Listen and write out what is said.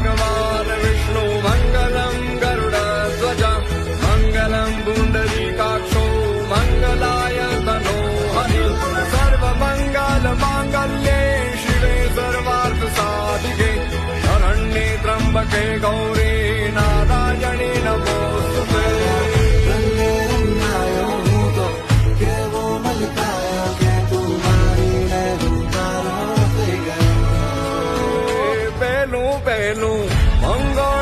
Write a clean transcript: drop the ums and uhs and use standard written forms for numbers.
भगवान् विष्णु मङ्गलं गरुडध्वज मङ्गलं पुण्डरीकाक्षो मङ्गलाय तनोहरि सर्वमङ्गलमाङ्गल्ये शिवे सर्वार्थसाधिके शरण्ये त्र्यम्बके गौरी नारायणी नमोस्तुते પહેલું મંગળ